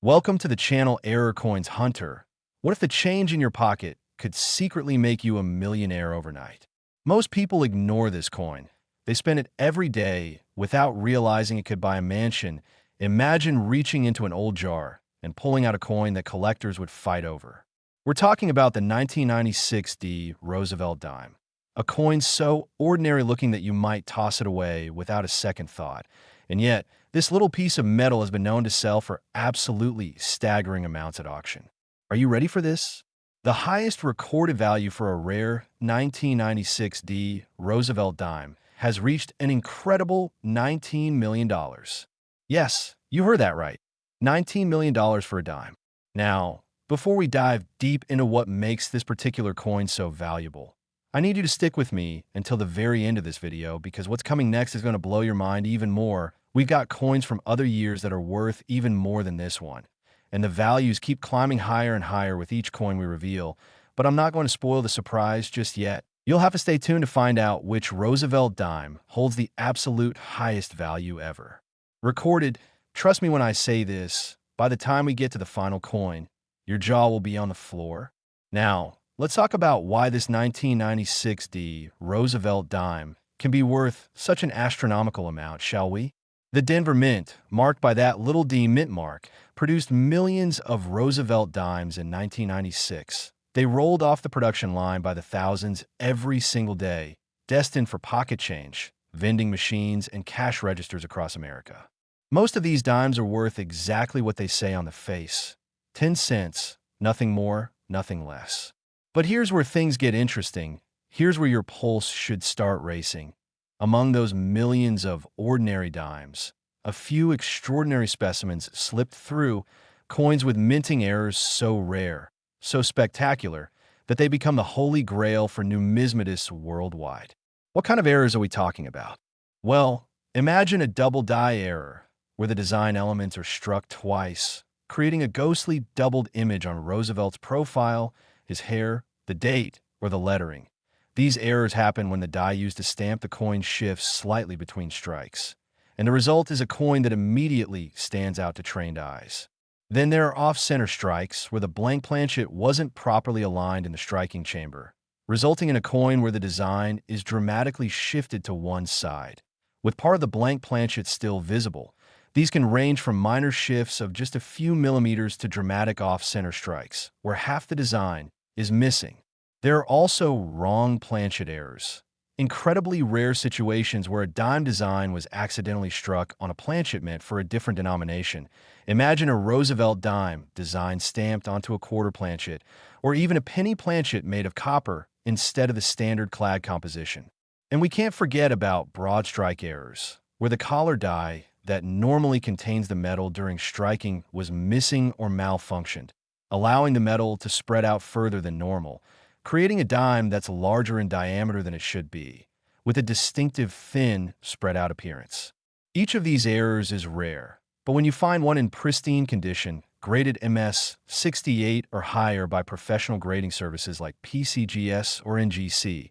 Welcome to the channel Error Coins Hunter. What if the change in your pocket could secretly make you a millionaire overnight? Most people ignore this coin. They spend it every day without realizing it could buy a mansion. Imagine reaching into an old jar and pulling out a coin that collectors would fight over. We're talking about the 1996 Roosevelt Dime, a coin so ordinary looking that you might toss it away without a second thought. And yet, this little piece of metal has been known to sell for absolutely staggering amounts at auction. Are you ready for this? The highest recorded value for a rare 1996 Roosevelt Dime has reached an incredible $19 million. Yes, you heard that right. $19 million for a dime. Now, before we dive deep into what makes this particular coin so valuable, I need you to stick with me until the very end of this video because what's coming next is going to blow your mind even more. We've got coins from other years that are worth even more than this one, and the values keep climbing higher and higher with each coin we reveal, but I'm not going to spoil the surprise just yet. You'll have to stay tuned to find out which Roosevelt dime holds the absolute highest value ever. Recorded, trust me when I say this, by the time we get to the final coin, your jaw will be on the floor. Now, let's talk about why this 1996 Roosevelt dime can be worth such an astronomical amount, shall we? The Denver Mint, marked by that little d mint mark, produced millions of Roosevelt dimes in 1996. They rolled off the production line by the thousands every single day, destined for pocket change, vending machines, and cash registers across America. Most of these dimes are worth exactly what they say on the face. 10 cents, nothing more, nothing less. But here's where things get interesting. Here's where your pulse should start racing. Among those millions of ordinary dimes, a few extraordinary specimens slipped through, coins with minting errors so rare, so spectacular, that they become the holy grail for numismatists worldwide. What kind of errors are we talking about? Well, imagine a double die error, where the design elements are struck twice, creating a ghostly doubled image on Roosevelt's profile, his hair, the date, or the lettering. These errors happen when the die used to stamp the coin shifts slightly between strikes, and the result is a coin that immediately stands out to trained eyes. Then there are off-center strikes where the blank planchet wasn't properly aligned in the striking chamber, resulting in a coin where the design is dramatically shifted to one side, with part of the blank planchet still visible. These can range from minor shifts of just a few millimeters to dramatic off-center strikes, where half the design is missing. There are also wrong planchet errors, incredibly rare situations where a dime design was accidentally struck on a planchet meant for a different denomination. Imagine a Roosevelt dime design stamped onto a quarter planchet, or even a penny planchet made of copper instead of the standard clad composition. And we can't forget about broad strike errors, where the collar die that normally contains the metal during striking was missing or malfunctioned, allowing the metal to spread out further than normal, creating a dime that's larger in diameter than it should be, with a distinctive thin, spread-out appearance. Each of these errors is rare, but when you find one in pristine condition, graded MS 68 or higher by professional grading services like PCGS or NGC,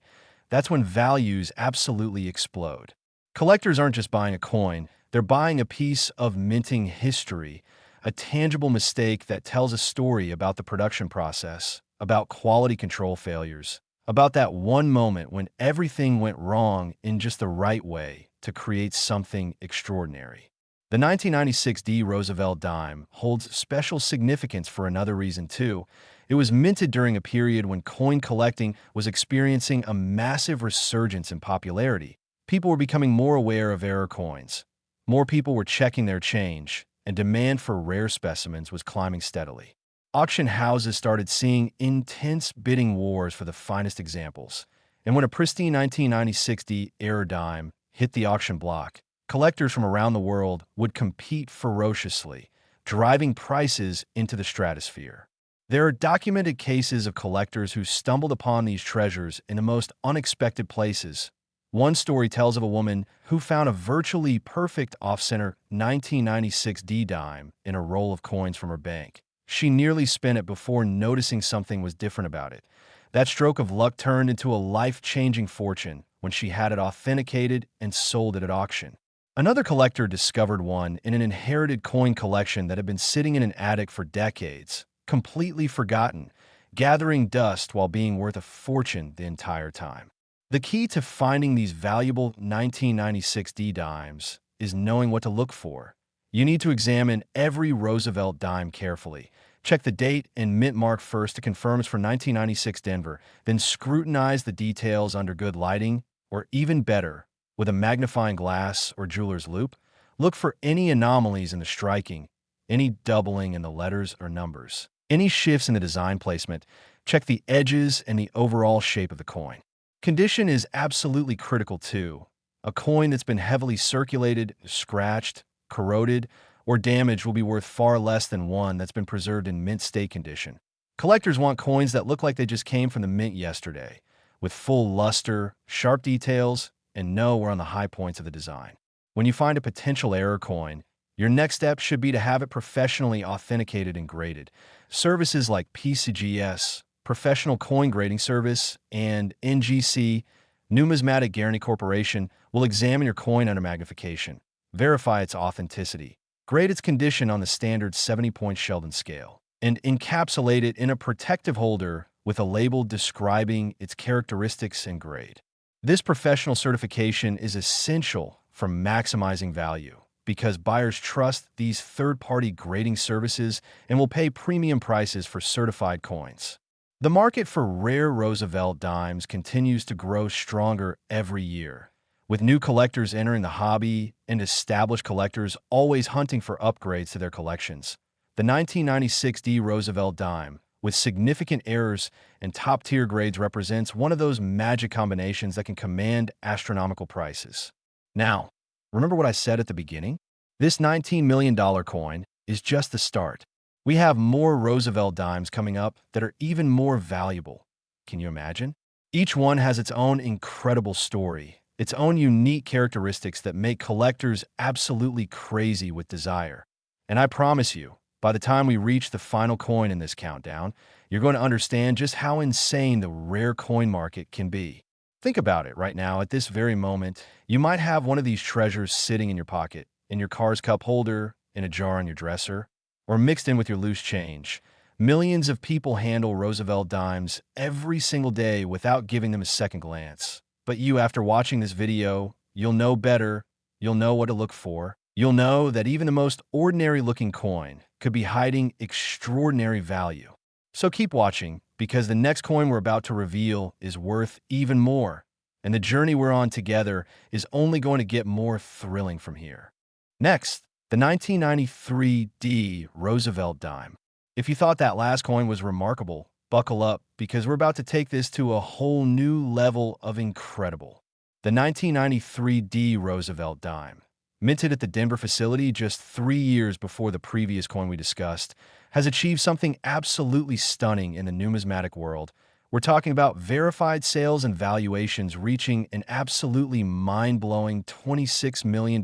that's when values absolutely explode. Collectors aren't just buying a coin, they're buying a piece of minting history, a tangible mistake that tells a story about the production process, about quality control failures, about that one moment when everything went wrong in just the right way to create something extraordinary. The 1996 Roosevelt Dime holds special significance for another reason too. It was minted during a period when coin collecting was experiencing a massive resurgence in popularity. People were becoming more aware of error coins. More people were checking their change, and demand for rare specimens was climbing steadily. Auction houses started seeing intense bidding wars for the finest examples, and when a pristine 1996 error dime hit the auction block, collectors from around the world would compete ferociously, driving prices into the stratosphere. There are documented cases of collectors who stumbled upon these treasures in the most unexpected places. One story tells of a woman who found a virtually perfect off-center 1996 dime in a roll of coins from her bank. She nearly spent it before noticing something was different about it. That stroke of luck turned into a life-changing fortune when she had it authenticated and sold it at auction. Another collector discovered one in an inherited coin collection that had been sitting in an attic for decades, completely forgotten, gathering dust while being worth a fortune the entire time. The key to finding these valuable 1996 D dimes is knowing what to look for. You need to examine every Roosevelt dime carefully. Check the date and mint mark first to confirm it's for 1996 Denver, then scrutinize the details under good lighting, or even better, with a magnifying glass or jeweler's loupe. Look for any anomalies in the striking, any doubling in the letters or numbers, any shifts in the design placement. Check the edges and the overall shape of the coin. Condition is absolutely critical too. A coin that's been heavily circulated, scratched, corroded, or damaged will be worth far less than one that's been preserved in mint state condition. Collectors want coins that look like they just came from the mint yesterday, with full luster, sharp details, and know we're on the high points of the design. When you find a potential error coin, your next step should be to have it professionally authenticated and graded. Services like PCGS, Professional Coin Grading Service, and NGC, Numismatic Guarantee Corporation, will examine your coin under magnification, verify its authenticity, grade its condition on the standard 70-point Sheldon scale, and encapsulate it in a protective holder with a label describing its characteristics and grade. This professional certification is essential for maximizing value because buyers trust these third-party grading services and will pay premium prices for certified coins. The market for rare Roosevelt dimes continues to grow stronger every year, with new collectors entering the hobby and established collectors always hunting for upgrades to their collections. The 1996 D Roosevelt Dime, with significant errors and top-tier grades, represents one of those magic combinations that can command astronomical prices. Now, remember what I said at the beginning? This $19 million coin is just the start. We have more Roosevelt dimes coming up that are even more valuable. Can you imagine? Each one has its own incredible story, its own unique characteristics that make collectors absolutely crazy with desire. And I promise you, by the time we reach the final coin in this countdown, you're going to understand just how insane the rare coin market can be. Think about it right now. At this very moment, you might have one of these treasures sitting in your pocket, in your car's cup holder, in a jar on your dresser, or mixed in with your loose change. Millions of people handle Roosevelt dimes every single day without giving them a second glance. But you, after watching this video, you'll know better, you'll know what to look for. You'll know that even the most ordinary-looking coin could be hiding extraordinary value. So keep watching, because the next coin we're about to reveal is worth even more, and the journey we're on together is only going to get more thrilling from here. Next, the 1993 D Roosevelt Dime. If you thought that last coin was remarkable, buckle up, because we're about to take this to a whole new level of incredible. The 1993 D Roosevelt Dime, minted at the Denver facility just 3 years before the previous coin we discussed, has achieved something absolutely stunning in the numismatic world. We're talking about verified sales and valuations reaching an absolutely mind-blowing $26 million.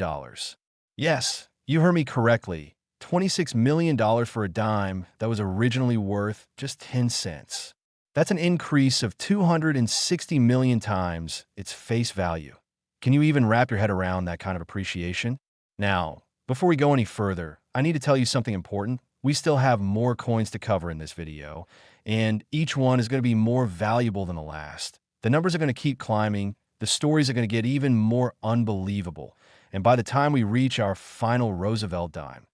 Yes, you heard me correctly. $26 million for a dime that was originally worth just 10 cents. That's an increase of 260 million times its face value. Can you even wrap your head around that kind of appreciation? Now, before we go any further, I need to tell you something important. We still have more coins to cover in this video, and each one is going to be more valuable than the last. The numbers are going to keep climbing, the stories are going to get even more unbelievable, and by the time we reach our final Roosevelt dime,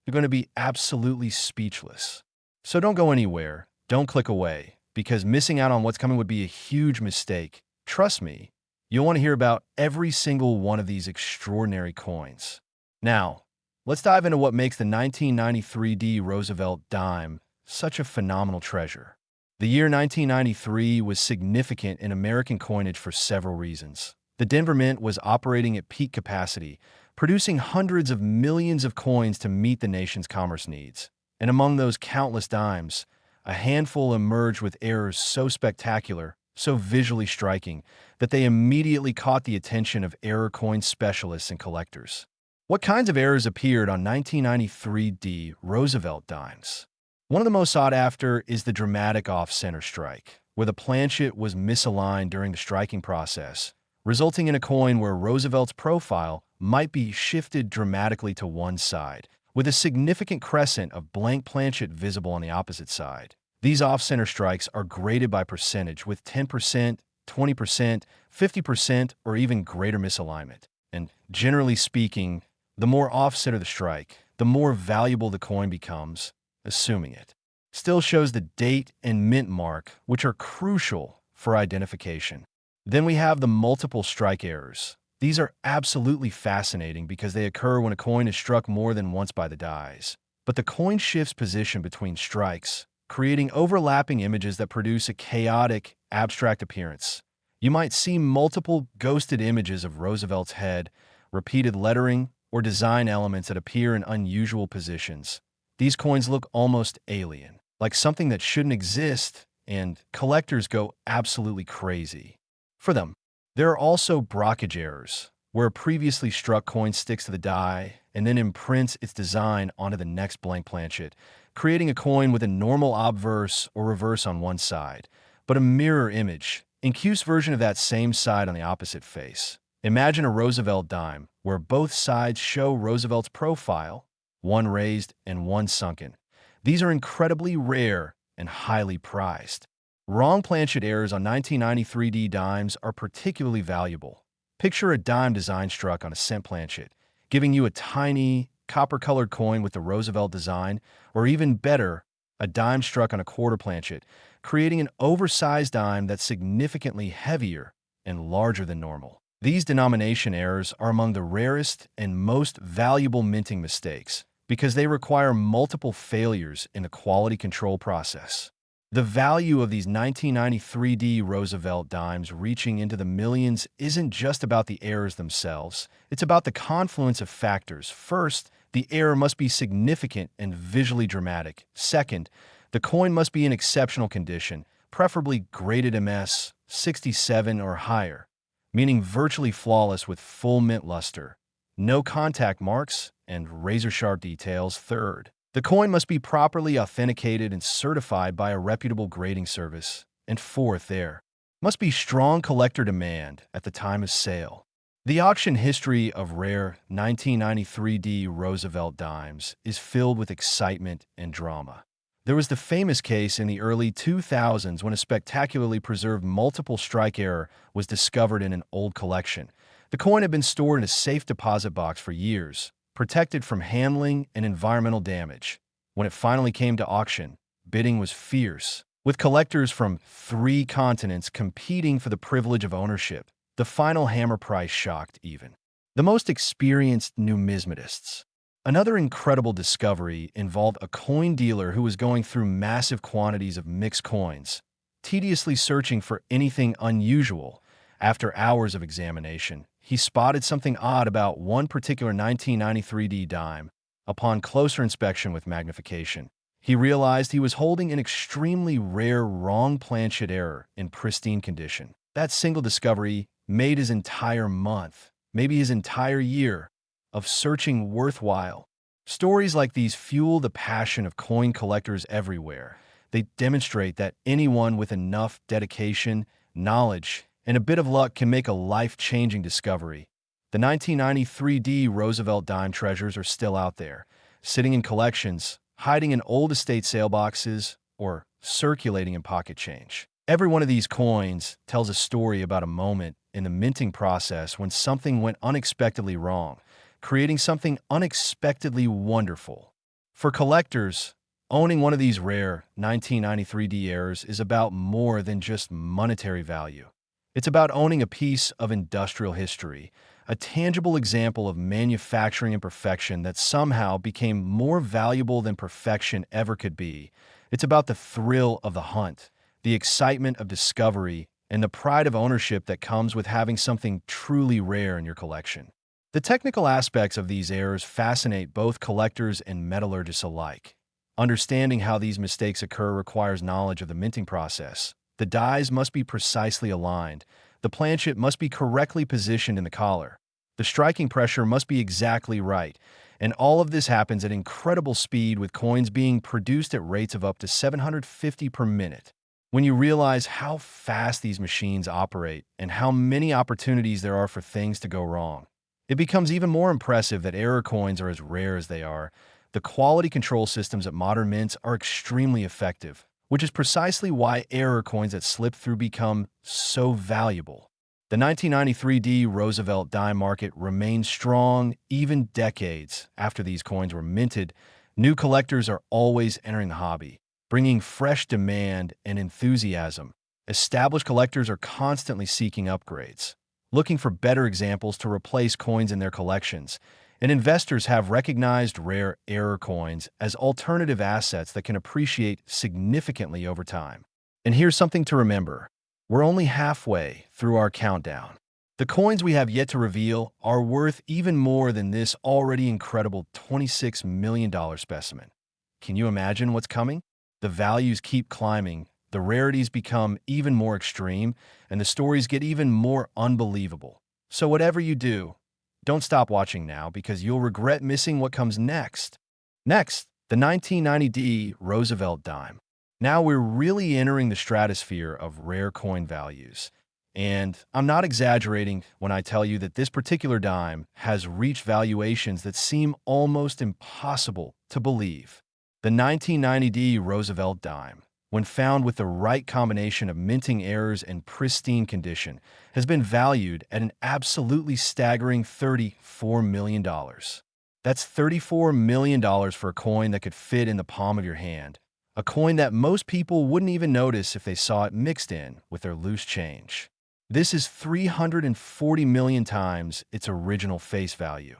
you're going to be absolutely speechless. So don't go anywhere, don't click away, because missing out on what's coming would be a huge mistake. Trust me, you'll want to hear about every single one of these extraordinary coins. Now, let's dive into what makes the 1993 D Roosevelt Dime such a phenomenal treasure. The year 1993 was significant in American coinage for several reasons. The Denver Mint was operating at peak capacity, producing hundreds of millions of coins to meet the nation's commerce needs. And among those countless dimes, a handful emerged with errors so spectacular, so visually striking, that they immediately caught the attention of error coin specialists and collectors. What kinds of errors appeared on 1993 D Roosevelt dimes? One of the most sought after is the dramatic off-center strike, where the planchet was misaligned during the striking process, resulting in a coin where Roosevelt's profile might be shifted dramatically to one side, with a significant crescent of blank planchet visible on the opposite side. These off-center strikes are graded by percentage, with 10%, 20%, 50%, or even greater misalignment. And generally speaking, the more off-center the strike, the more valuable the coin becomes, assuming it still shows the date and mint mark, which are crucial for identification. Then we have the multiple strike errors. These are absolutely fascinating because they occur when a coin is struck more than once by the dies. But the coin shifts position between strikes, creating overlapping images that produce a chaotic, abstract appearance. You might see multiple ghosted images of Roosevelt's head, repeated lettering, or design elements that appear in unusual positions. These coins look almost alien, like something that shouldn't exist, and collectors go absolutely crazy for them. There are also brockage errors, where a previously struck coin sticks to the die and then imprints its design onto the next blank planchet, creating a coin with a normal obverse or reverse on one side, but a mirror image, incuse version of that same side on the opposite face. Imagine a Roosevelt dime, where both sides show Roosevelt's profile, one raised and one sunken. These are incredibly rare and highly prized. Wrong planchet errors on 1993D dimes are particularly valuable. Picture a dime design struck on a cent planchet, giving you a tiny, copper-colored coin with the Roosevelt design, or even better, a dime struck on a quarter planchet, creating an oversized dime that's significantly heavier and larger than normal. These denomination errors are among the rarest and most valuable minting mistakes because they require multiple failures in the quality control process. The value of these 1993D Roosevelt dimes reaching into the millions isn't just about the errors themselves, it's about the confluence of factors. First, the error must be significant and visually dramatic. Second, the coin must be in exceptional condition, preferably graded MS 67 or higher, meaning virtually flawless with full mint luster, no contact marks, and razor-sharp details. Third, the coin must be properly authenticated and certified by a reputable grading service. And fourth, there must be strong collector demand at the time of sale. The auction history of rare 1993D Roosevelt dimes is filled with excitement and drama. There was the famous case in the early 2000s when a spectacularly preserved multiple strike error was discovered in an old collection. The coin had been stored in a safe deposit box for years, protected from handling and environmental damage. When it finally came to auction, bidding was fierce, with collectors from 3 continents competing for the privilege of ownership. The final hammer price shocked even the most experienced numismatists. Another incredible discovery involved a coin dealer who was going through massive quantities of mixed coins, tediously searching for anything unusual. After hours of examination, he spotted something odd about one particular 1993D dime. Upon closer inspection with magnification, he realized he was holding an extremely rare wrong planchet error in pristine condition. That single discovery made his entire month, maybe his entire year, of searching worthwhile. Stories like these fuel the passion of coin collectors everywhere. They demonstrate that anyone with enough dedication, knowledge, and a bit of luck can make a life-changing discovery. The 1993D Roosevelt Dime treasures are still out there, sitting in collections, hiding in old estate sale boxes, or circulating in pocket change. Every one of these coins tells a story about a moment in the minting process when something went unexpectedly wrong, creating something unexpectedly wonderful. For collectors, owning one of these rare 1993D errors is about more than just monetary value. It's about owning a piece of industrial history, a tangible example of manufacturing imperfection that somehow became more valuable than perfection ever could be. It's about the thrill of the hunt, the excitement of discovery, and the pride of ownership that comes with having something truly rare in your collection. The technical aspects of these errors fascinate both collectors and metallurgists alike. Understanding how these mistakes occur requires knowledge of the minting process. The dies must be precisely aligned, the planchet must be correctly positioned in the collar, the striking pressure must be exactly right, and all of this happens at incredible speed with coins being produced at rates of up to 750 per minute. When you realize how fast these machines operate and how many opportunities there are for things to go wrong, It becomes even more impressive that error coins are as rare as they are. The quality control systems at modern mints are extremely effective, which is precisely why error coins that slip through become so valuable. The 1993 Roosevelt Dime market remains strong even decades after these coins were minted. New collectors are always entering the hobby, bringing fresh demand and enthusiasm. Established collectors are constantly seeking upgrades, looking for better examples to replace coins in their collections, and investors have recognized rare error coins as alternative assets that can appreciate significantly over time. And here's something to remember. We're only halfway through our countdown. The coins we have yet to reveal are worth even more than this already incredible $26 million specimen. Can you imagine what's coming? The values keep climbing, the rarities become even more extreme, and the stories get even more unbelievable. So whatever you do, don't stop watching now because you'll regret missing what comes next. Next, the 1990 Roosevelt Dime. Now we're really entering the stratosphere of rare coin values. And I'm not exaggerating when I tell you that this particular dime has reached valuations that seem almost impossible to believe. The 1990 Roosevelt Dime, when found with the right combination of minting errors and pristine condition, has been valued at an absolutely staggering $34 million. That's $34 million for a coin that could fit in the palm of your hand, a coin that most people wouldn't even notice if they saw it mixed in with their loose change. This is 340 million times its original face value.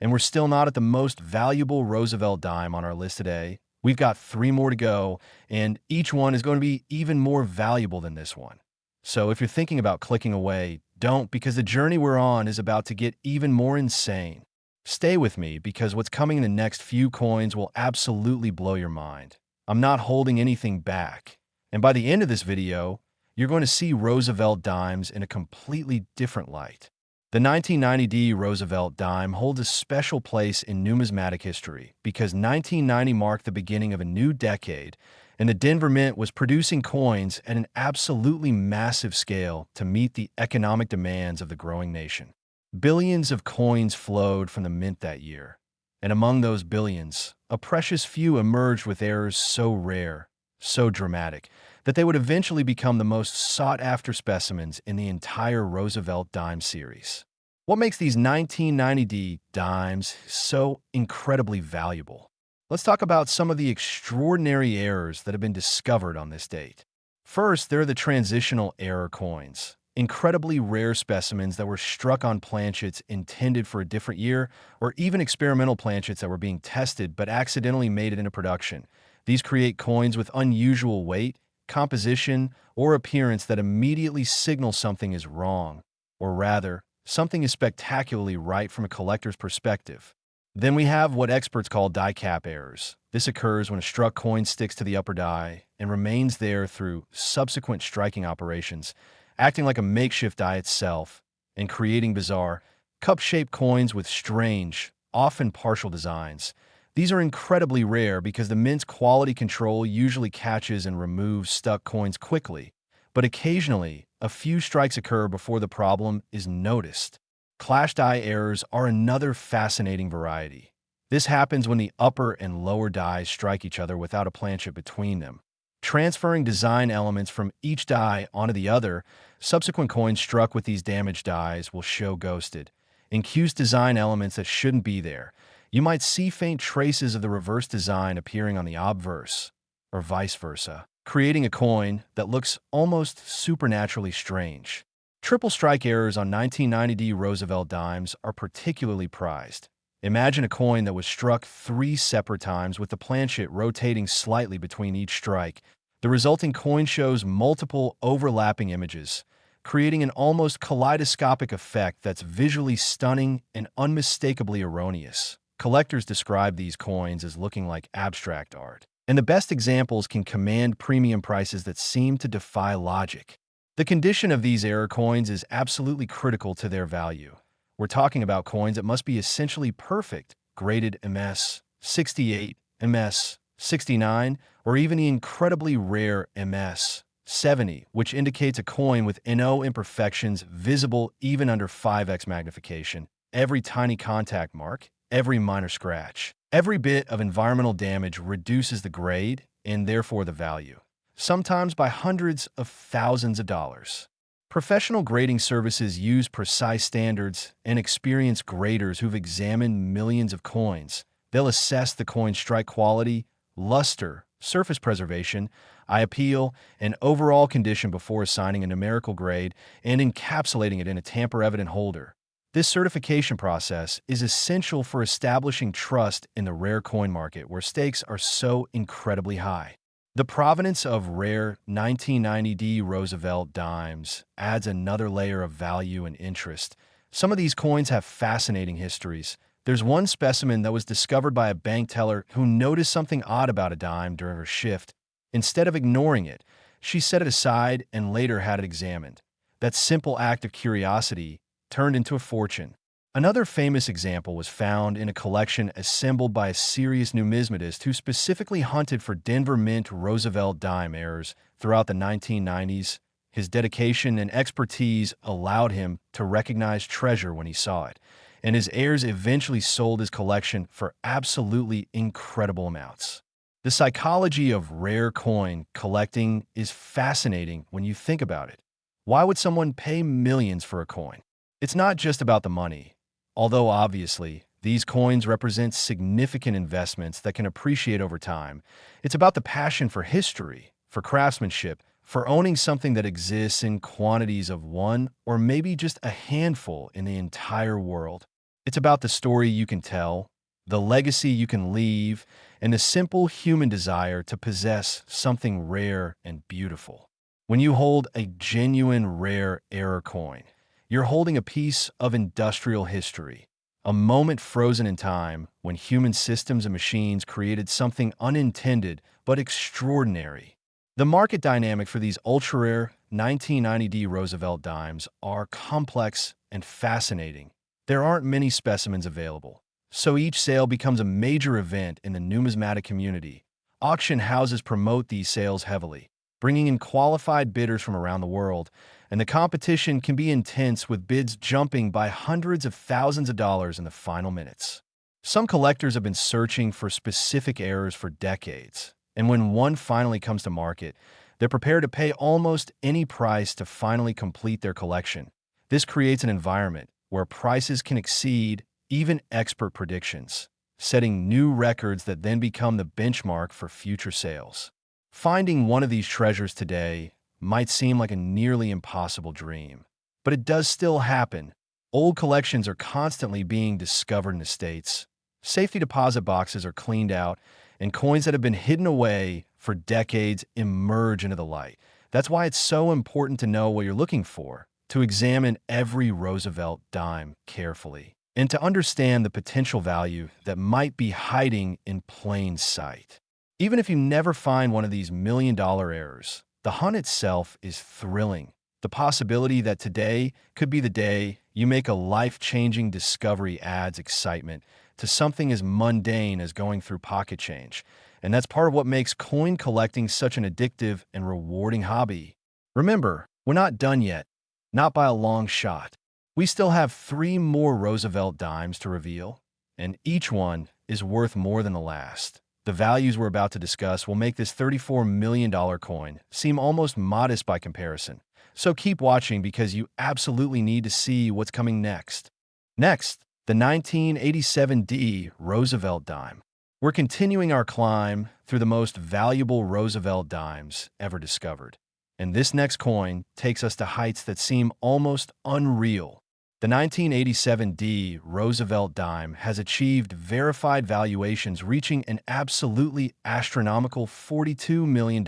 And we're still not at the most valuable Roosevelt dime on our list today. We've got 3 more to go, and each one is going to be even more valuable than this one. So if you're thinking about clicking away, don't, because the journey we're on is about to get even more insane. Stay with me because what's coming in the next few coins will absolutely blow your mind. I'm not holding anything back. And by the end of this video, you're going to see Roosevelt dimes in a completely different light. The 1990 Roosevelt dime holds a special place in numismatic history because 1990 marked the beginning of a new decade, and the Denver Mint was producing coins at an absolutely massive scale to meet the economic demands of the growing nation. Billions of coins flowed from the mint that year, and among those billions, a precious few emerged with errors so rare, so dramatic, that they would eventually become the most sought-after specimens in the entire Roosevelt Dime series. What makes these 1990 dimes so incredibly valuable? Let's talk about some of the extraordinary errors that have been discovered on this date. First, there are the transitional error coins, incredibly rare specimens that were struck on planchets intended for a different year, or even experimental planchets that were being tested but accidentally made it into production. These create coins with unusual weight, composition, or appearance that immediately signal something is wrong, or rather, something is spectacularly right from a collector's perspective. Then we have what experts call die cap errors. This occurs when a struck coin sticks to the upper die and remains there through subsequent striking operations, acting like a makeshift die itself and creating bizarre, cup-shaped coins with strange, often partial designs. These are incredibly rare because the mint's quality control usually catches and removes stuck coins quickly, but occasionally, a few strikes occur before the problem is noticed. Clash die errors are another fascinating variety. This happens when the upper and lower dies strike each other without a planchet between them. Transferring design elements from each die onto the other, subsequent coins struck with these damaged dies will show ghosted, incuse design elements that shouldn't be there. You might see faint traces of the reverse design appearing on the obverse, or vice versa, creating a coin that looks almost supernaturally strange. Triple strike errors on 1990 Roosevelt dimes are particularly prized. Imagine a coin that was struck 3 separate times with the planchet rotating slightly between each strike. The resulting coin shows multiple overlapping images, creating an almost kaleidoscopic effect that's visually stunning and unmistakably erroneous. Collectors describe these coins as looking like abstract art, and the best examples can command premium prices that seem to defy logic. The condition of these error coins is absolutely critical to their value. We're talking about coins that must be essentially perfect, graded MS 68, MS 69, or even the incredibly rare MS 70, which indicates a coin with no imperfections visible even under 5x magnification. Every tiny contact mark, every minor scratch, every bit of environmental damage reduces the grade and therefore the value, sometimes by hundreds of thousands of dollars. Professional grading services use precise standards and experienced graders who've examined millions of coins. They'll assess the coin's strike quality, luster, surface preservation, eye appeal, and overall condition before assigning a numerical grade and encapsulating it in a tamper-evident holder. This certification process is essential for establishing trust in the rare coin market where stakes are so incredibly high. The provenance of rare 1990D Roosevelt Dimes adds another layer of value and interest. Some of these coins have fascinating histories. There's one specimen that was discovered by a bank teller who noticed something odd about a dime during her shift. Instead of ignoring it, she set it aside and later had it examined. That simple act of curiosity turned into a fortune. Another famous example was found in a collection assembled by a serious numismatist who specifically hunted for Denver Mint Roosevelt Dime errors throughout the 1990s. His dedication and expertise allowed him to recognize treasure when he saw it, and his heirs eventually sold his collection for absolutely incredible amounts. The psychology of rare coin collecting is fascinating when you think about it. Why would someone pay millions for a coin? It's not just about the money. Although obviously, these coins represent significant investments that can appreciate over time, it's about the passion for history, for craftsmanship, for owning something that exists in quantities of one or maybe just a handful in the entire world. It's about the story you can tell, the legacy you can leave, and the simple human desire to possess something rare and beautiful. When you hold a genuine rare error coin, you're holding a piece of industrial history, a moment frozen in time when human systems and machines created something unintended but extraordinary. The market dynamic for these ultra-rare 1990D Roosevelt Dimes are complex and fascinating. There aren't many specimens available, so each sale becomes a major event in the numismatic community. Auction houses promote these sales heavily, bringing in qualified bidders from around the world, and the competition can be intense with bids jumping by hundreds of thousands of dollars in the final minutes. Some collectors have been searching for specific errors for decades, and when one finally comes to market, they're prepared to pay almost any price to finally complete their collection. This creates an environment where prices can exceed even expert predictions, setting new records that then become the benchmark for future sales. Finding one of these treasures today might seem like a nearly impossible dream, but it does still happen. Old collections are constantly being discovered in the States. Safety deposit boxes are cleaned out, and coins that have been hidden away for decades emerge into the light. That's why it's so important to know what you're looking for, to examine every Roosevelt dime carefully, and to understand the potential value that might be hiding in plain sight. Even if you never find one of these million-dollar errors, the hunt itself is thrilling. The possibility that today could be the day you make a life-changing discovery adds excitement to something as mundane as going through pocket change. And that's part of what makes coin collecting such an addictive and rewarding hobby. Remember, we're not done yet. Not by a long shot. We still have 3 more Roosevelt dimes to reveal, and each one is worth more than the last. The values we're about to discuss will make this $34 million coin seem almost modest by comparison. So keep watching because you absolutely need to see what's coming next. Next, the 1987D Roosevelt Dime. We're continuing our climb through the most valuable Roosevelt dimes ever discovered. And this next coin takes us to heights that seem almost unreal. The 1987D Roosevelt Dime has achieved verified valuations reaching an absolutely astronomical $42 million.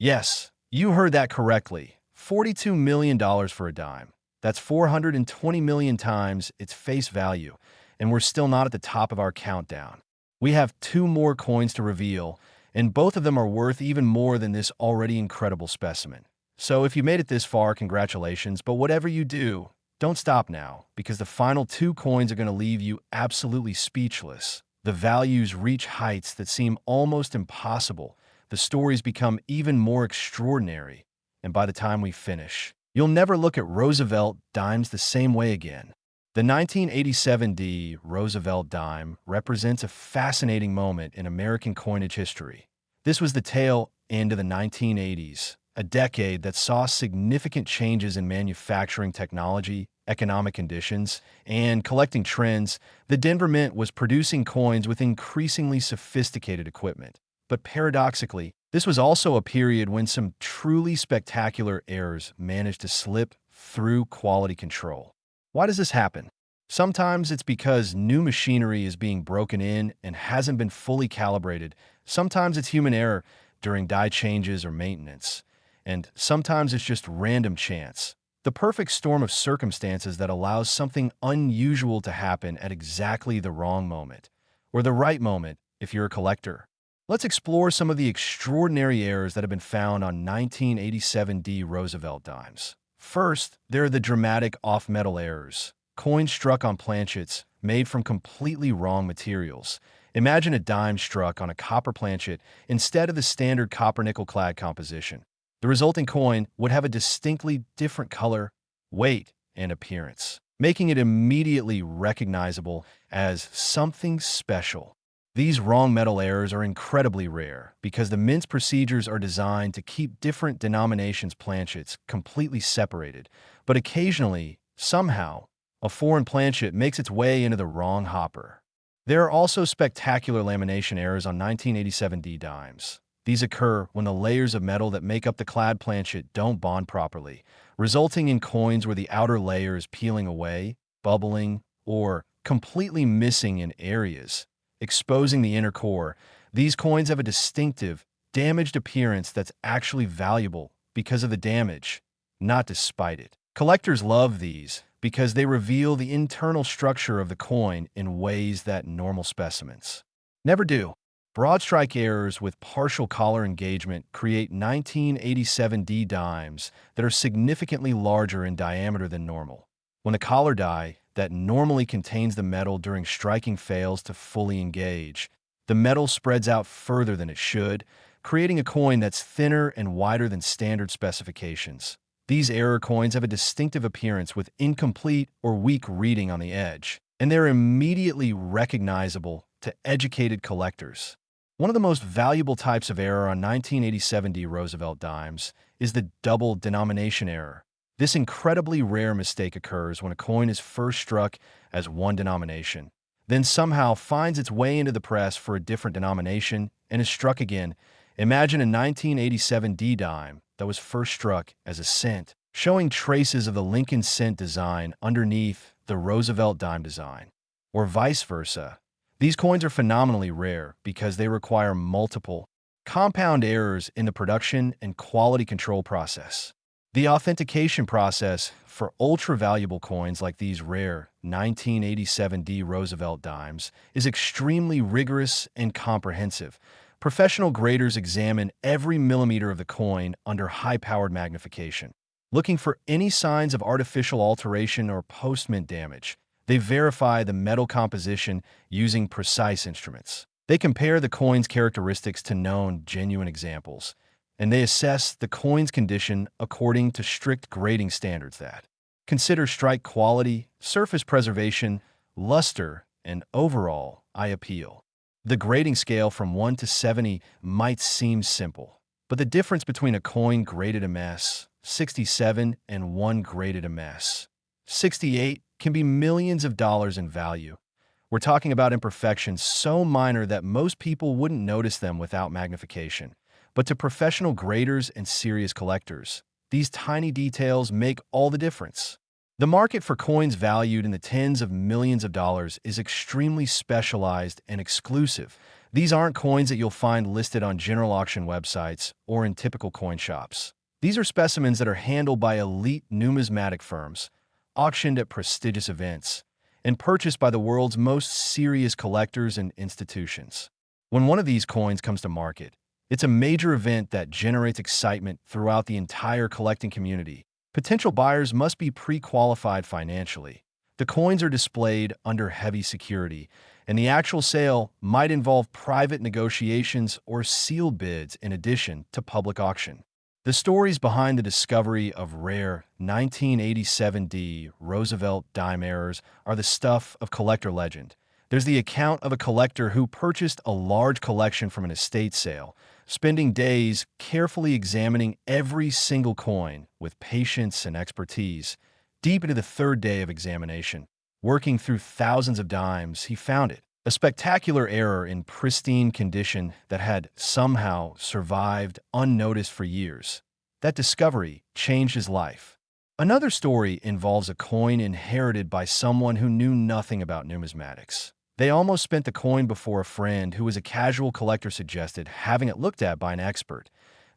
Yes, you heard that correctly. $42 million for a dime. That's 420 million times its face value, and we're still not at the top of our countdown. We have 2 more coins to reveal, and both of them are worth even more than this already incredible specimen. So if you made it this far, congratulations, but whatever you do, don't stop now, because the final 2 coins are going to leave you absolutely speechless. The values reach heights that seem almost impossible. The stories become even more extraordinary. And by the time we finish, you'll never look at Roosevelt dimes the same way again. The 1987 Roosevelt Dime represents a fascinating moment in American coinage history. This was the tail end of the 1980s, a decade that saw significant changes in manufacturing technology, economic conditions, and collecting trends. The Denver Mint was producing coins with increasingly sophisticated equipment. But paradoxically, this was also a period when some truly spectacular errors managed to slip through quality control. Why does this happen? Sometimes it's because new machinery is being broken in and hasn't been fully calibrated. Sometimes it's human error during die changes or maintenance. And sometimes it's just random chance. The perfect storm of circumstances that allows something unusual to happen at exactly the wrong moment, or the right moment if you're a collector. Let's explore some of the extraordinary errors that have been found on 1987 Roosevelt dimes. First, there are the dramatic off-metal errors. Coins struck on planchets made from completely wrong materials. Imagine a dime struck on a copper planchet instead of the standard copper-nickel clad composition. The resulting coin would have a distinctly different color, weight, and appearance, making it immediately recognizable as something special. These wrong metal errors are incredibly rare because the mint's procedures are designed to keep different denominations planchets completely separated, but occasionally, somehow, a foreign planchet makes its way into the wrong hopper. There are also spectacular lamination errors on 1987 dimes. These occur when the layers of metal that make up the clad planchet don't bond properly, resulting in coins where the outer layer is peeling away, bubbling, or completely missing in areas, exposing the inner core. These coins have a distinctive, damaged appearance that's actually valuable because of the damage, not despite it. Collectors love these because they reveal the internal structure of the coin in ways that normal specimens never do. Broad strike errors with partial collar engagement create 1987 dimes that are significantly larger in diameter than normal. When the collar die that normally contains the metal during striking fails to fully engage, the metal spreads out further than it should, creating a coin that's thinner and wider than standard specifications. These error coins have a distinctive appearance with incomplete or weak reading on the edge, and they're immediately recognizable to educated collectors. One of the most valuable types of error on 1987 Roosevelt dimes is the double denomination error. This incredibly rare mistake occurs when a coin is first struck as one denomination, then somehow finds its way into the press for a different denomination and is struck again. Imagine a 1987 dime that was first struck as a cent, showing traces of the Lincoln cent design underneath the Roosevelt dime design, or vice versa. These coins are phenomenally rare because they require multiple compound errors in the production and quality control process. The authentication process for ultra-valuable coins like these rare 1987 Roosevelt dimes is extremely rigorous and comprehensive. Professional graders examine every millimeter of the coin under high-powered magnification, looking for any signs of artificial alteration or post-mint damage. They verify the metal composition using precise instruments. They compare the coin's characteristics to known, genuine examples, and they assess the coin's condition according to strict grading standards that consider strike quality, surface preservation, luster, and overall eye appeal. The grading scale from 1 to 70 might seem simple, but the difference between a coin graded MS 67 and one graded MS 68 can be millions of dollars in value. We're talking about imperfections so minor that most people wouldn't notice them without magnification. But to professional graders and serious collectors, these tiny details make all the difference. The market for coins valued in the tens of millions of dollars is extremely specialized and exclusive. These aren't coins that you'll find listed on general auction websites or in typical coin shops. These are specimens that are handled by elite numismatic firms, auctioned at prestigious events, and purchased by the world's most serious collectors and institutions. When one of these coins comes to market, it's a major event that generates excitement throughout the entire collecting community. Potential buyers must be pre-qualified financially. The coins are displayed under heavy security, and the actual sale might involve private negotiations or sealed bids in addition to public auction. The stories behind the discovery of rare 1987 Roosevelt Dime errors are the stuff of collector legend. There's the account of a collector who purchased a large collection from an estate sale, spending days carefully examining every single coin with patience and expertise. Deep into the third day of examination, working through thousands of dimes, he found it. A spectacular error in pristine condition that had somehow survived unnoticed for years. That discovery changed his life. Another story involves a coin inherited by someone who knew nothing about numismatics. They almost spent the coin before a friend who was a casual collector suggested having it looked at by an expert.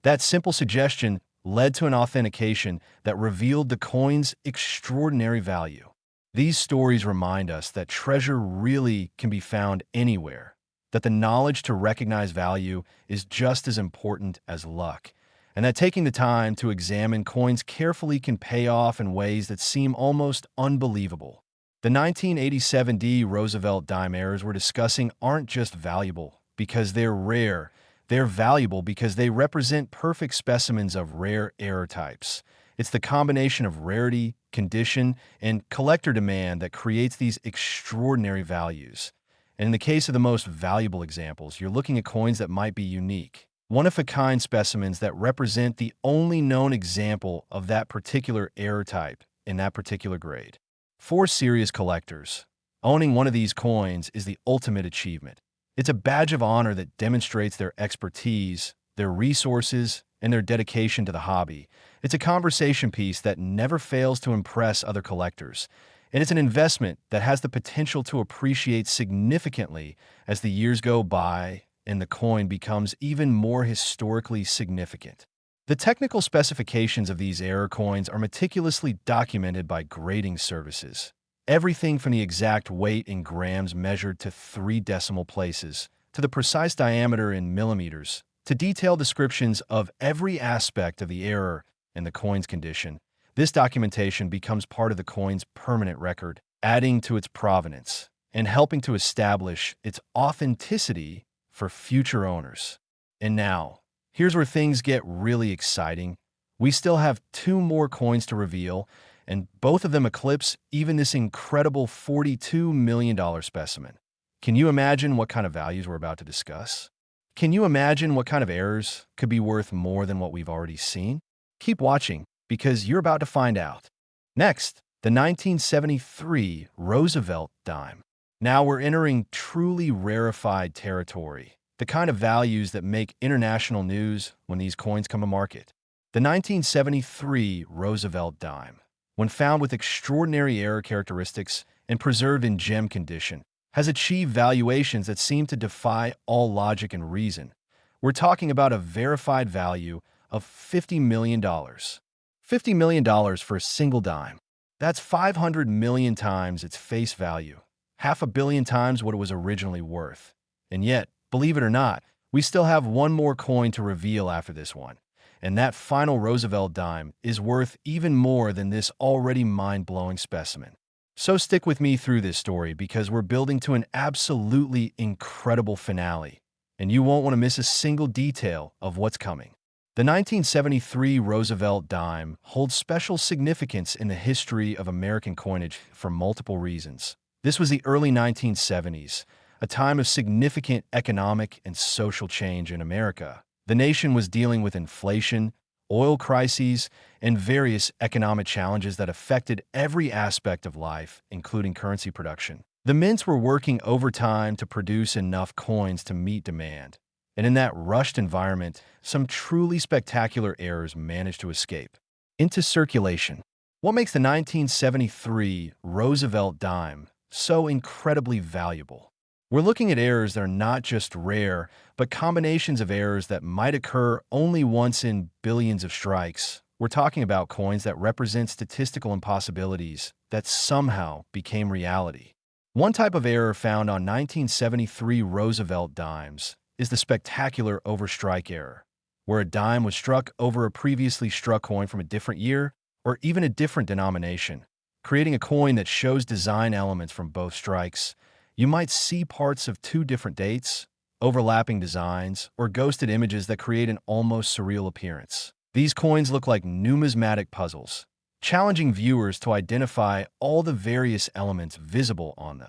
That simple suggestion led to an authentication that revealed the coin's extraordinary value. These stories remind us that treasure really can be found anywhere, that the knowledge to recognize value is just as important as luck, and that taking the time to examine coins carefully can pay off in ways that seem almost unbelievable. The 1987 Roosevelt Dime errors we're discussing aren't just valuable because they're rare, they're valuable because they represent perfect specimens of rare error types. It's the combination of rarity, condition, and collector demand that creates these extraordinary values. And in the case of the most valuable examples, you're looking at coins that might be unique, one-of-a-kind specimens that represent the only known example of that particular error type in that particular grade. For serious collectors, owning one of these coins is the ultimate achievement. It's a badge of honor that demonstrates their expertise, their resources, and their dedication to the hobby. It's a conversation piece that never fails to impress other collectors, and it's an investment that has the potential to appreciate significantly as the years go by and the coin becomes even more historically significant. The technical specifications of these error coins are meticulously documented by grading services. Everything from the exact weight in grams measured to 3 decimal places, to the precise diameter in millimeters, to detailed descriptions of every aspect of the error and the coin's condition. This documentation becomes part of the coin's permanent record, adding to its provenance and helping to establish its authenticity for future owners. And now, here's where things get really exciting. We still have 2 more coins to reveal, and both of them eclipse even this incredible $42 million specimen. Can you imagine what kind of values we're about to discuss? Can you imagine what kind of errors could be worth more than what we've already seen? Keep watching, because you're about to find out. Next, the 1973 Roosevelt Dime. Now we're entering truly rarefied territory, the kind of values that make international news when these coins come to market. The 1973 Roosevelt Dime, when found with extraordinary error characteristics and preserved in gem condition, has achieved valuations that seem to defy all logic and reason. We're talking about a verified value of $50 million. $50 million for a single dime. That's 500 million times its face value, 500 million times what it was originally worth. And yet, believe it or not, we still have one more coin to reveal after this one. And that final Roosevelt dime is worth even more than this already mind-blowing specimen. So stick with me through this story because we're building to an absolutely incredible finale, and you won't want to miss a single detail of what's coming. The 1973 Roosevelt Dime holds special significance in the history of American coinage for multiple reasons. This was the early 1970s, a time of significant economic and social change in America. The nation was dealing with inflation, oil crises, and various economic challenges that affected every aspect of life, including currency production. The mints were working overtime to produce enough coins to meet demand, and in that rushed environment, some truly spectacular errors managed to escape into circulation. What makes the 1973 Roosevelt Dime so incredibly valuable? We're looking at errors that are not just rare, but combinations of errors that might occur only once in billions of strikes. We're talking about coins that represent statistical impossibilities that somehow became reality. One type of error found on 1973 Roosevelt dimes is the spectacular overstrike error, where a dime was struck over a previously struck coin from a different year or even a different denomination, creating a coin that shows design elements from both strikes. You might see parts of 2 different dates, overlapping designs, or ghosted images that create an almost surreal appearance. These coins look like numismatic puzzles, challenging viewers to identify all the various elements visible on the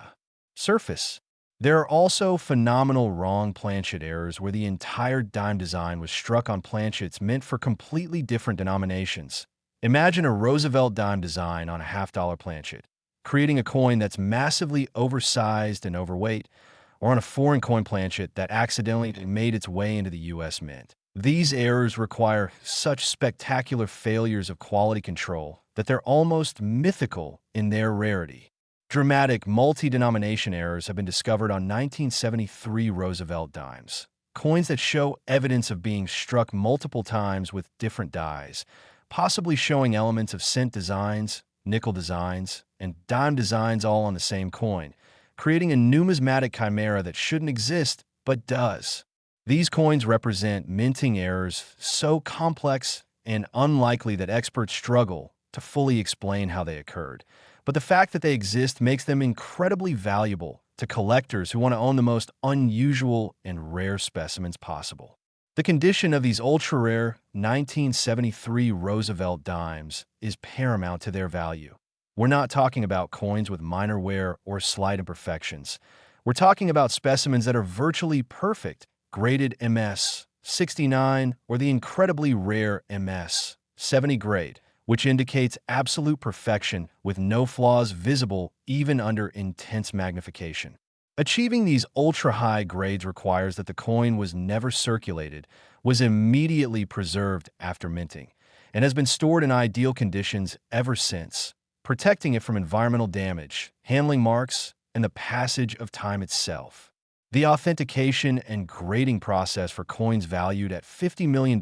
surface. There are also phenomenal wrong planchet errors where the entire dime design was struck on planchets meant for completely different denominations. Imagine a Roosevelt Dime design on a half-dollar planchet, creating a coin that's massively oversized and overweight, or on a foreign coin planchet that accidentally made its way into the U.S. Mint. These errors require such spectacular failures of quality control that they're almost mythical in their rarity. Dramatic multi-denomination errors have been discovered on 1973 Roosevelt Dimes, coins that show evidence of being struck multiple times with different dies, possibly showing elements of cent designs, nickel designs, and dime designs all on the same coin, creating a numismatic chimera that shouldn't exist but does. These coins represent minting errors so complex and unlikely that experts struggle to fully explain how they occurred. But the fact that they exist makes them incredibly valuable to collectors who want to own the most unusual and rare specimens possible. The condition of these ultra-rare 1973 Roosevelt Dimes is paramount to their value. We're not talking about coins with minor wear or slight imperfections. We're talking about specimens that are virtually perfect, graded MS 69 or the incredibly rare MS 70 grade, which indicates absolute perfection with no flaws visible even under intense magnification. Achieving these ultra-high grades requires that the coin was never circulated, was immediately preserved after minting, and has been stored in ideal conditions ever since, protecting it from environmental damage, handling marks, and the passage of time itself. The authentication and grading process for coins valued at $50 million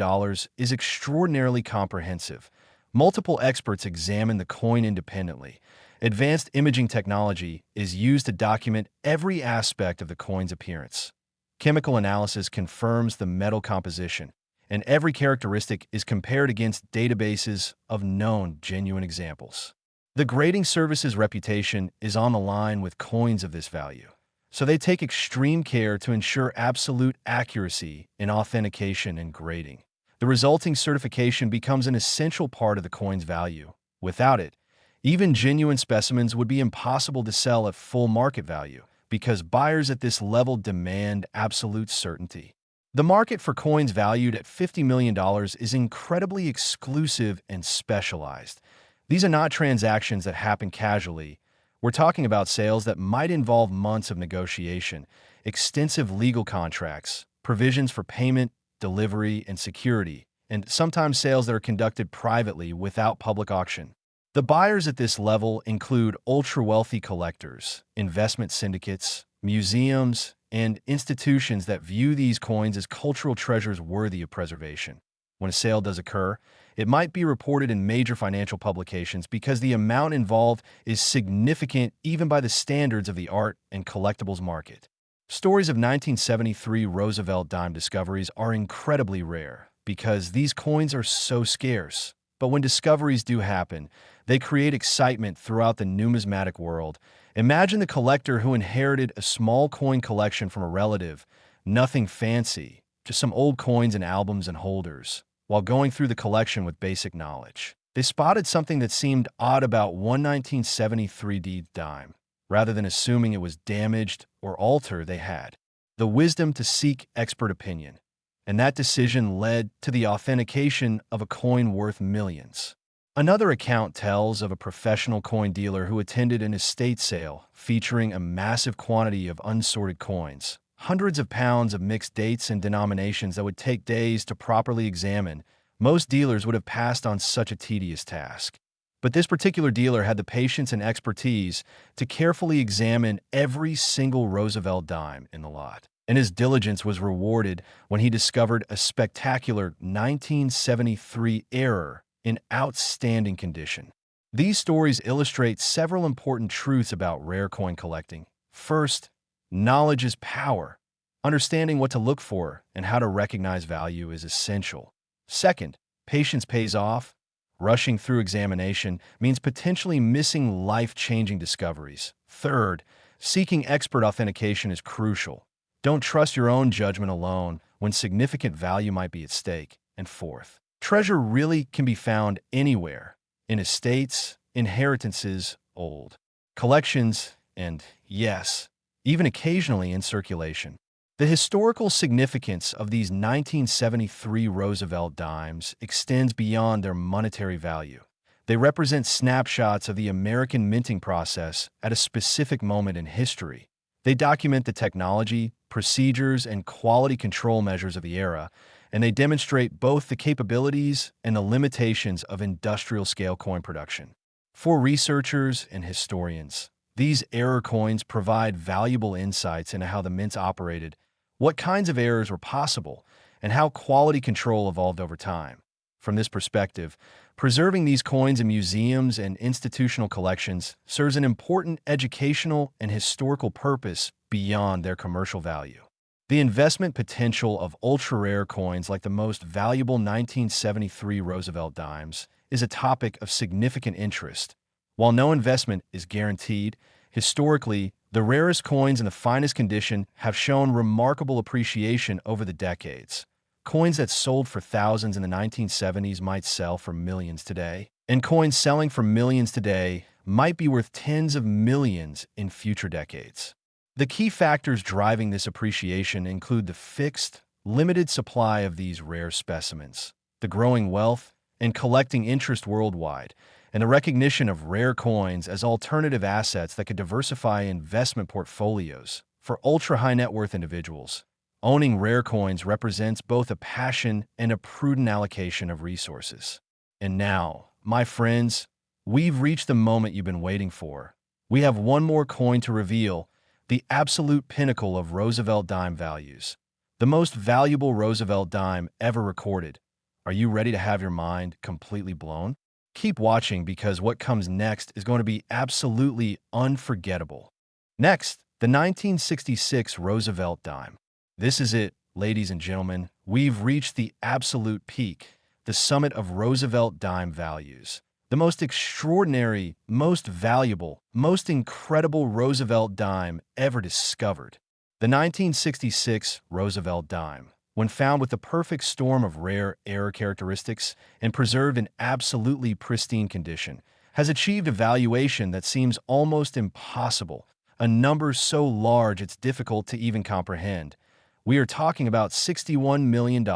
is extraordinarily comprehensive. Multiple experts examine the coin independently. Advanced imaging technology is used to document every aspect of the coin's appearance. Chemical analysis confirms the metal composition, and every characteristic is compared against databases of known genuine examples. The grading service's reputation is on the line with coins of this value, so they take extreme care to ensure absolute accuracy in authentication and grading. The resulting certification becomes an essential part of the coin's value. Without it, even genuine specimens would be impossible to sell at full market value because buyers at this level demand absolute certainty. The market for coins valued at $50 million is incredibly exclusive and specialized. These are not transactions that happen casually. We're talking about sales that might involve months of negotiation, extensive legal contracts, provisions for payment, delivery, and security, and sometimes sales that are conducted privately without public auction. The buyers at this level include ultra-wealthy collectors, investment syndicates, museums, and institutions that view these coins as cultural treasures worthy of preservation. When a sale does occur, it might be reported in major financial publications because the amount involved is significant even by the standards of the art and collectibles market. Stories of 1973 Roosevelt Dime discoveries are incredibly rare because these coins are so scarce. But when discoveries do happen, they create excitement throughout the numismatic world. Imagine the collector who inherited a small coin collection from a relative, nothing fancy, just some old coins and albums and holders. While going through the collection with basic knowledge, they spotted something that seemed odd about one 1973 dime. Rather than assuming it was damaged or altered, they had the wisdom to seek expert opinion. And that decision led to the authentication of a coin worth millions. Another account tells of a professional coin dealer who attended an estate sale featuring a massive quantity of unsorted coins, hundreds of pounds of mixed dates and denominations that would take days to properly examine. Most dealers would have passed on such a tedious task. But this particular dealer had the patience and expertise to carefully examine every single Roosevelt dime in the lot. And his diligence was rewarded when he discovered a spectacular 1973 error in outstanding condition. These stories illustrate several important truths about rare coin collecting. First, knowledge is power. Understanding what to look for and how to recognize value is essential. Second, patience pays off. Rushing through examination means potentially missing life-changing discoveries. Third, seeking expert authentication is crucial. Don't trust your own judgment alone when significant value might be at stake. And fourth, Treasure really can be found anywhere, in estates, inheritances, old collections, and yes, even occasionally in circulation. The historical significance of these 1973 Roosevelt dimes extends beyond their monetary value. They represent snapshots of the American minting process at a specific moment in history. They document the technology, procedures, and quality control measures of the era, and they demonstrate both the capabilities and the limitations of industrial-scale coin production. For researchers and historians, these error coins provide valuable insights into how the mints operated, what kinds of errors were possible, and how quality control evolved over time. From this perspective, preserving these coins in museums and institutional collections serves an important educational and historical purpose beyond their commercial value. The investment potential of ultra-rare coins like the most valuable 1973 Roosevelt dimes is a topic of significant interest. While no investment is guaranteed, historically, the rarest coins in the finest condition have shown remarkable appreciation over the decades. Coins that sold for thousands in the 1970s might sell for millions today, and coins selling for millions today might be worth tens of millions in future decades. The key factors driving this appreciation include the fixed, limited supply of these rare specimens, the growing wealth and collecting interest worldwide, and the recognition of rare coins as alternative assets that could diversify investment portfolios. For ultra-high net worth individuals, owning rare coins represents both a passion and a prudent allocation of resources. And now, my friends, we've reached the moment you've been waiting for. We have one more coin to reveal, the absolute pinnacle of Roosevelt dime values, the most valuable Roosevelt dime ever recorded. Are you ready to have your mind completely blown? Keep watching because what comes next is going to be absolutely unforgettable. Next, the 1966 Roosevelt dime. This is it, ladies and gentlemen. We've reached the absolute peak, the summit of Roosevelt dime values. The most extraordinary, most valuable, most incredible Roosevelt dime ever discovered. The 1966 Roosevelt dime, when found with the perfect storm of rare error characteristics and preserved in absolutely pristine condition, has achieved a valuation that seems almost impossible, a number so large it's difficult to even comprehend. We are talking about $61 million.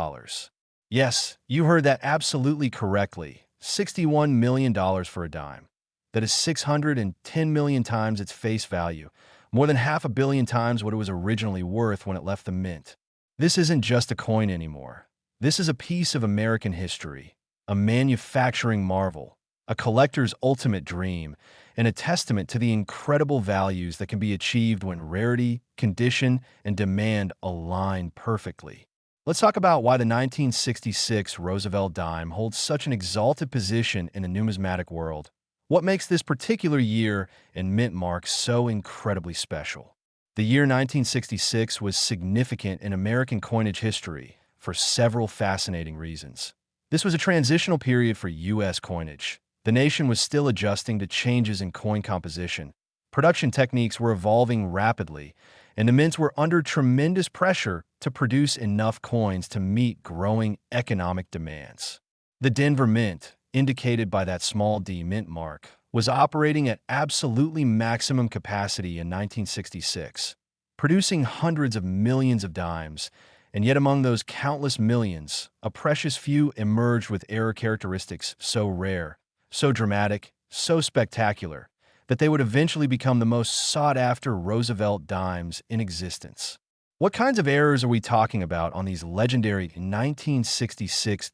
Yes, you heard that absolutely correctly. $61 million for a dime. That is 610 million times its face value, more than 500 million times what it was originally worth when it left the mint. This isn't just a coin anymore. This is a piece of American history, a manufacturing marvel, a collector's ultimate dream, and a testament to the incredible values that can be achieved when rarity, condition, and demand align perfectly. Let's talk about why the 1966 Roosevelt dime holds such an exalted position in the numismatic world. What makes this particular year and mint mark so incredibly special? The year 1966 was significant in American coinage history for several fascinating reasons. This was a transitional period for U.S. coinage. The nation was still adjusting to changes in coin composition. Production techniques were evolving rapidly, and the mints were under tremendous pressure to produce enough coins to meet growing economic demands. The Denver Mint, indicated by that small d mint mark, was operating at absolutely maximum capacity in 1966, producing hundreds of millions of dimes, and yet among those countless millions, a precious few emerged with error characteristics so rare, so dramatic, so spectacular, that they would eventually become the most sought-after Roosevelt dimes in existence. What kinds of errors are we talking about on these legendary 1966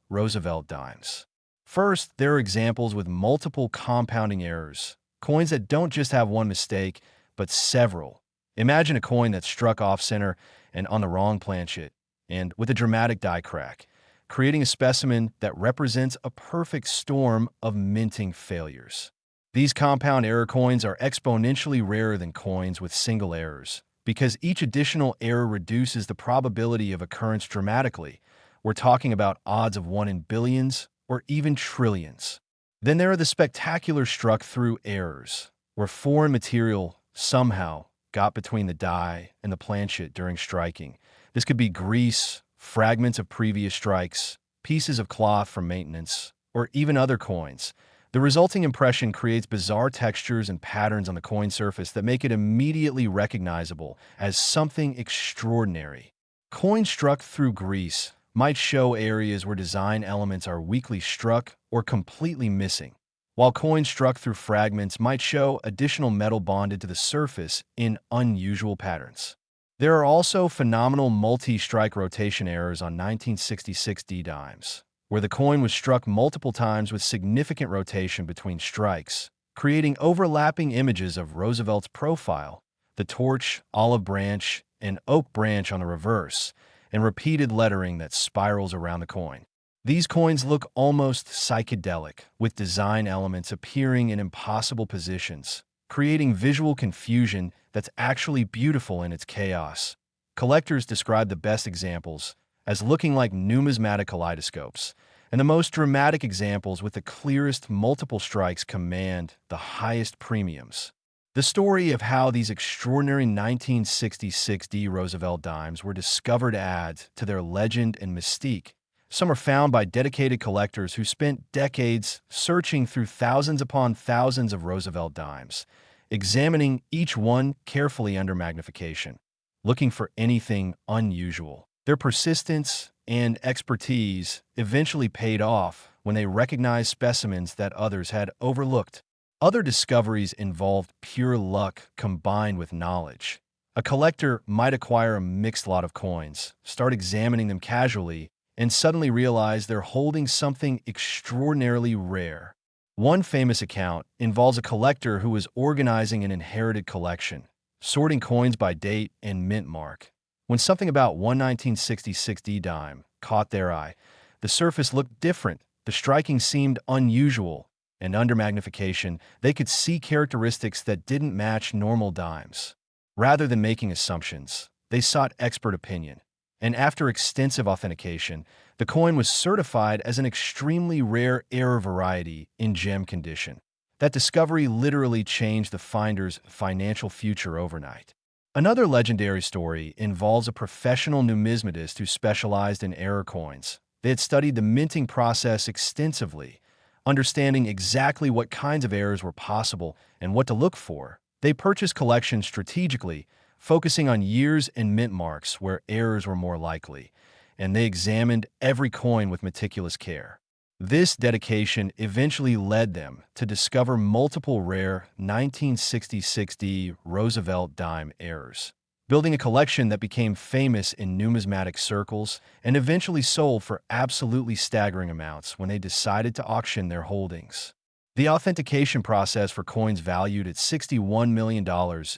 Roosevelt dimes? First, there are examples with multiple compounding errors, coins that don't just have one mistake, but several. Imagine a coin that struck off-center and on the wrong planchet, and with a dramatic die crack, creating a specimen that represents a perfect storm of minting failures. These compound error coins are exponentially rarer than coins with single errors, because each additional error reduces the probability of occurrence dramatically. We're talking about odds of 1 in billions or even trillions. Then there are the spectacular struck-through errors, where foreign material somehow got between the die and the planchet during striking. This could be grease, fragments of previous strikes, pieces of cloth from maintenance, or even other coins. The resulting impression creates bizarre textures and patterns on the coin surface that make it immediately recognizable as something extraordinary. Coins struck through grease might show areas where design elements are weakly struck or completely missing, while coins struck through fragments might show additional metal bonded to the surface in unusual patterns. There are also phenomenal multi-strike rotation errors on 1966 D dimes, where the coin was struck multiple times with significant rotation between strikes, creating overlapping images of Roosevelt's profile, the torch, olive branch, and oak branch on the reverse, and repeated lettering that spirals around the coin. These coins look almost psychedelic, with design elements appearing in impossible positions, creating visual confusion that's actually beautiful in its chaos. Collectors describe the best examples as looking like numismatic kaleidoscopes, and the most dramatic examples with the clearest multiple strikes command the highest premiums. The story of how these extraordinary 1966 D Roosevelt dimes were discovered adds to their legend and mystique. Some are found by dedicated collectors who spent decades searching through thousands upon thousands of Roosevelt dimes, examining each one carefully under magnification, looking for anything unusual. Their persistence and expertise eventually paid off when they recognized specimens that others had overlooked. Other discoveries involved pure luck combined with knowledge. A collector might acquire a mixed lot of coins, start examining them casually, and suddenly realize they're holding something extraordinarily rare. One famous account involves a collector who was organizing an inherited collection, sorting coins by date and mint mark. When something about one 1966 D dime caught their eye, the surface looked different, the striking seemed unusual, and under magnification, they could see characteristics that didn't match normal dimes. Rather than making assumptions, they sought expert opinion, and after extensive authentication, the coin was certified as an extremely rare error variety in gem condition. That discovery literally changed the finder's financial future overnight. Another legendary story involves a professional numismatist who specialized in error coins. They had studied the minting process extensively, understanding exactly what kinds of errors were possible and what to look for. They purchased collections strategically, focusing on years and mint marks where errors were more likely, and they examined every coin with meticulous care. This dedication eventually led them to discover multiple rare 1966 D Roosevelt Dime errors, building a collection that became famous in numismatic circles and eventually sold for absolutely staggering amounts when they decided to auction their holdings. The authentication process for coins valued at $61 million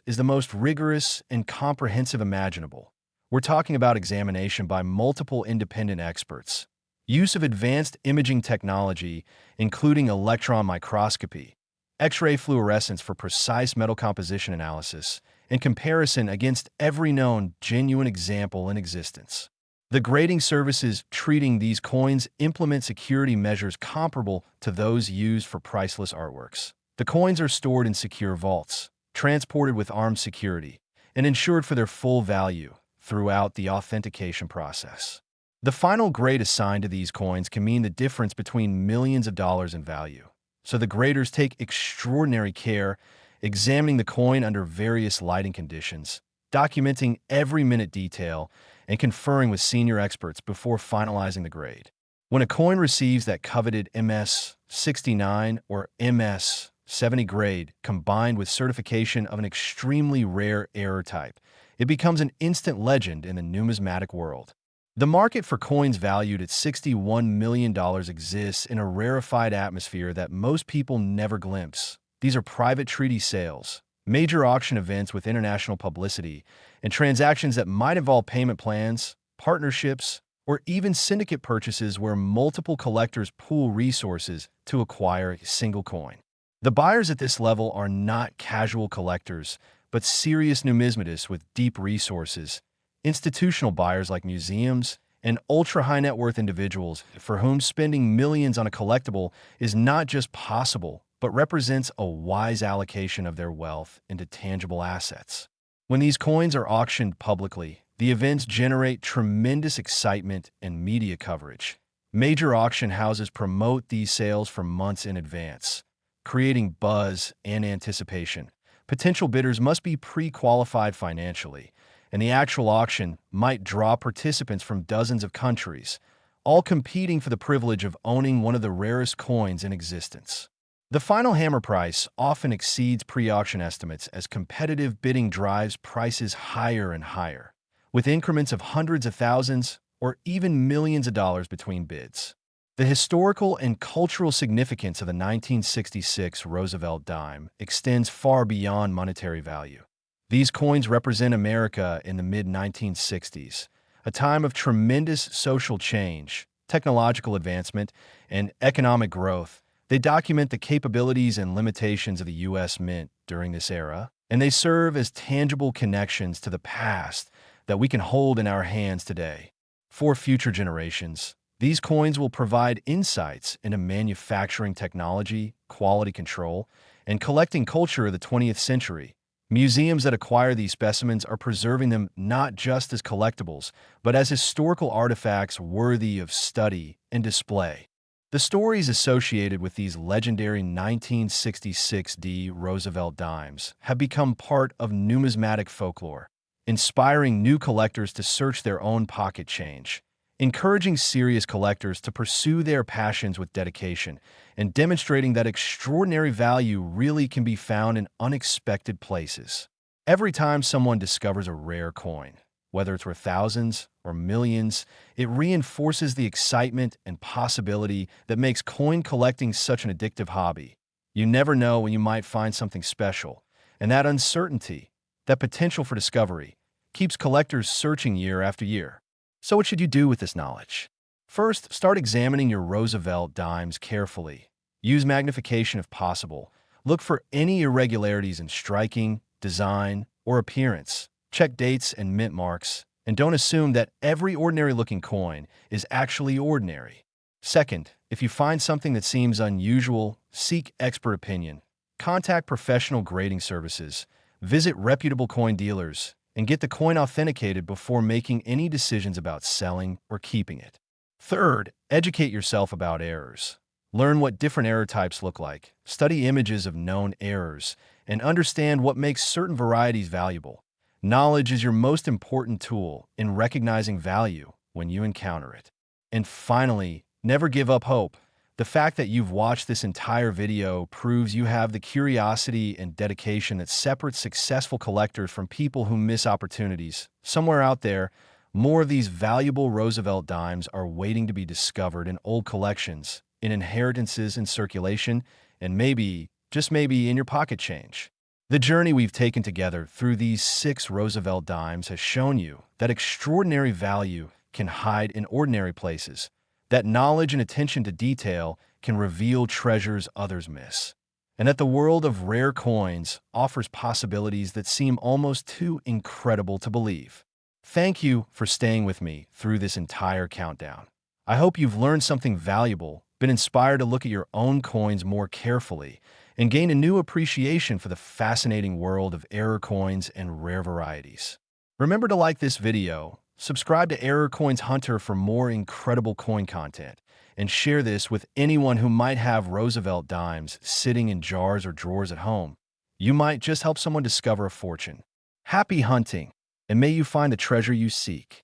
is the most rigorous and comprehensive imaginable. We're talking about examination by multiple independent experts, use of advanced imaging technology, including electron microscopy, X-ray fluorescence for precise metal composition analysis, and comparison against every known genuine example in existence. The grading services treating these coins implement security measures comparable to those used for priceless artworks. The coins are stored in secure vaults, transported with armed security, and insured for their full value throughout the authentication process. The final grade assigned to these coins can mean the difference between millions of dollars in value, so the graders take extraordinary care examining the coin under various lighting conditions, documenting every minute detail, and conferring with senior experts before finalizing the grade. When a coin receives that coveted MS-69 or MS-70 grade combined with certification of an extremely rare error type, it becomes an instant legend in the numismatic world. The market for coins valued at $61 million exists in a rarefied atmosphere that most people never glimpse. These are private treaty sales, major auction events with international publicity, and transactions that might involve payment plans, partnerships, or even syndicate purchases where multiple collectors pool resources to acquire a single coin. The buyers at this level are not casual collectors, but serious numismatists with deep resources, institutional buyers like museums, and ultra-high net worth individuals for whom spending millions on a collectible is not just possible, but represents a wise allocation of their wealth into tangible assets. When these coins are auctioned publicly, the events generate tremendous excitement and media coverage. Major auction houses promote these sales for months in advance, creating buzz and anticipation. Potential bidders must be pre-qualified financially, and the actual auction might draw participants from dozens of countries, all competing for the privilege of owning one of the rarest coins in existence. The final hammer price often exceeds pre-auction estimates as competitive bidding drives prices higher and higher, with increments of hundreds of thousands or even millions of dollars between bids. The historical and cultural significance of the 1966 Roosevelt Dime extends far beyond monetary value. These coins represent America in the mid-1960s, a time of tremendous social change, technological advancement, and economic growth. They document the capabilities and limitations of the U.S. Mint during this era, and they serve as tangible connections to the past that we can hold in our hands today. For future generations, these coins will provide insights into manufacturing technology, quality control, and collecting culture of the 20th century. Museums that acquire these specimens are preserving them not just as collectibles, but as historical artifacts worthy of study and display. The stories associated with these legendary 1966 Roosevelt Dimes have become part of numismatic folklore, inspiring new collectors to search their own pocket change, encouraging serious collectors to pursue their passions with dedication, and demonstrating that extraordinary value really can be found in unexpected places. Every time someone discovers a rare coin, whether it's worth thousands or millions, it reinforces the excitement and possibility that makes coin collecting such an addictive hobby. You never know when you might find something special, and that uncertainty, that potential for discovery, keeps collectors searching year after year. So what should you do with this knowledge? First, start examining your Roosevelt Dimes carefully. Use magnification if possible. Look for any irregularities in striking, design, or appearance. Check dates and mint marks, and don't assume that every ordinary-looking coin is actually ordinary. Second, if you find something that seems unusual, seek expert opinion. Contact professional grading services, visit reputable coin dealers, and get the coin authenticated before making any decisions about selling or keeping it. Third, educate yourself about errors. Learn what different error types look like, study images of known errors, and understand what makes certain varieties valuable. Knowledge is your most important tool in recognizing value when you encounter it. And finally, never give up hope. The fact that you've watched this entire video proves you have the curiosity and dedication that separates successful collectors from people who miss opportunities. Somewhere out there, more of these valuable Roosevelt Dimes are waiting to be discovered in old collections, in inheritances in circulation, and maybe, just maybe, in your pocket change. The journey we've taken together through these 6 Roosevelt Dimes has shown you that extraordinary value can hide in ordinary places, that knowledge and attention to detail can reveal treasures others miss, and that the world of rare coins offers possibilities that seem almost too incredible to believe. Thank you for staying with me through this entire countdown. I hope you've learned something valuable, been inspired to look at your own coins more carefully, and gain a new appreciation for the fascinating world of error coins and rare varieties. Remember to like this video, subscribe to Error Coins Hunter for more incredible coin content, and share this with anyone who might have Roosevelt Dimes sitting in jars or drawers at home. You might just help someone discover a fortune. Happy hunting, and may you find the treasure you seek.